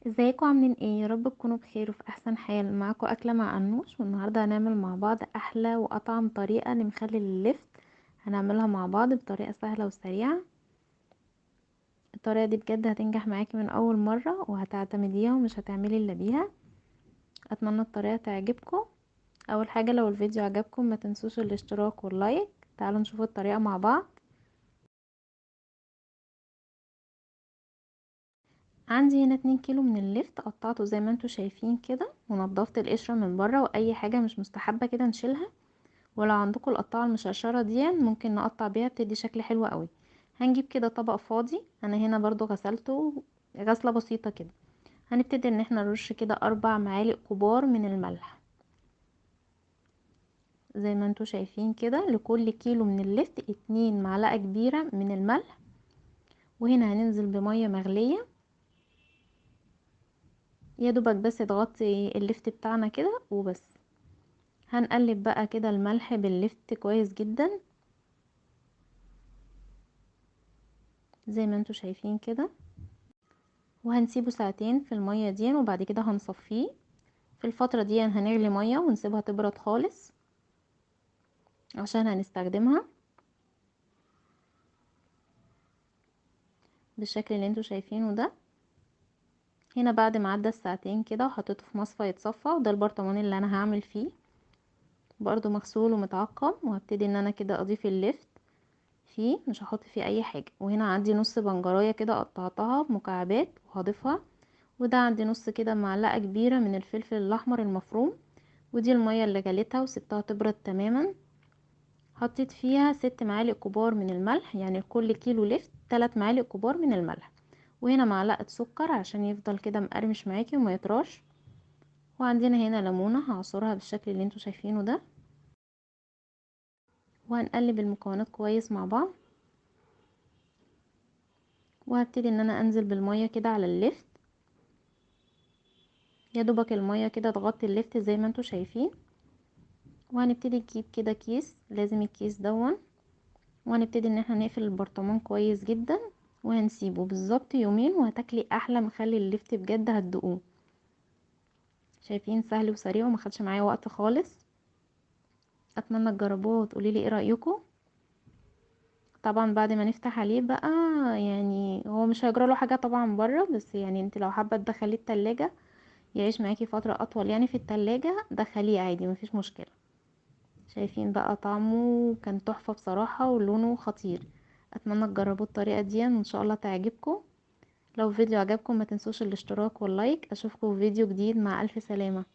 ازيكم عاملين ايه؟ يا رب تكونوا بخير وفي احسن حال. معاكم اكله مع انوش، والنهارده هنعمل مع بعض احلى واطعم طريقه لمخلل اللفت. هنعملها مع بعض بطريقه سهله وسريعه. الطريقه دي بجد هتنجح معاكي من اول مره وهتعتمديها ومش هتعملي الا بيها. اتمنى الطريقه تعجبكم. اول حاجه، لو الفيديو عجبكم ما تنسوش الاشتراك واللايك. تعالوا نشوف الطريقه مع بعض. عندي هنا 2 كيلو من اللفت، قطعته زي ما انتوا شايفين كده، ونضفت القشره من بره واي حاجه مش مستحبه كده نشيلها. ولو عندكم القطاعه المشرشره دي ممكن نقطع بيها، بتدي شكل حلو قوي. هنجيب كده طبق فاضي، انا هنا برضو غسلته غسله بسيطه كده. هنبتدي ان احنا نرش كده 4 معالق كبار من الملح، زي ما انتوا شايفين كده. لكل كيلو من اللفت 2 معلقه كبيره من الملح. وهنا هننزل بميه مغليه، يا دوبك بس تغطي اللفت بتاعنا كده وبس. هنقلب بقى كده الملح باللفت كويس جدا، زي ما انتوا شايفين كده. وهنسيبه ساعتين في المية دي، وبعد كده هنصفيه. في الفترة دي هنغلي مية ونسيبها تبرد خالص عشان هنستخدمها بالشكل اللي انتوا شايفينه ده. هنا بعد ما عدى الساعتين كده وحطيته في مصفى يتصفى، وده البرطمان اللي انا هعمل فيه، برضو مغسول ومتعقم. وهبتدي ان انا كده اضيف اللفت فيه، مش هحط فيه اي حاجة. وهنا عندي نص بنجرايه كده قطعتها مكعبات وهضيفها. وده عندي نص كده معلقة كبيرة من الفلفل الاحمر المفروم. ودي المية اللي غليتها وسبتها تبرد تماما. حطيت فيها 6 معالق كبار من الملح، يعني لكل كيلو لفت 3 معالق كبار من الملح. وهنا معلقة سكر عشان يفضل كده مقرمش معاكي وما يطراش. وعندنا هنا ليمونة هعصرها بالشكل اللي انتوا شايفينه ده. وهنقلب المكونات كويس مع بعض. وهبتدي ان انا انزل بالمية كده على اللفت، يا دوبك المية كده تغطي اللفت زي ما انتوا شايفين. وهنبتدي نجيب كده كيس، لازم الكيس دون. وهنبتدي ان احنا نقفل البرطمان كويس جدا، وهنسيبه بالظبط يومين وهتاكلي احلى مخلي اللفت بجد هتدوقوه. شايفين سهل وسريع وما خدش معايا وقت خالص. اتمنى تجربوه وتقولي لي ايه رايكم. طبعا بعد ما نفتح عليه بقى، يعني هو مش هيجرى له حاجه طبعا بره، بس يعني انت لو حابه تدخليه التلاجة يعيش معاكي فتره اطول، يعني في التلاجة دخليه عادي مفيش مشكله. شايفين بقى طعمه كان تحفه بصراحه ولونه خطير. اتمنى تجربوا الطريقه دي وان شاء الله تعجبكم. لو الفيديو عجبكم ما تنسوش الاشتراك واللايك. اشوفكم في فيديو جديد، مع الف سلامة.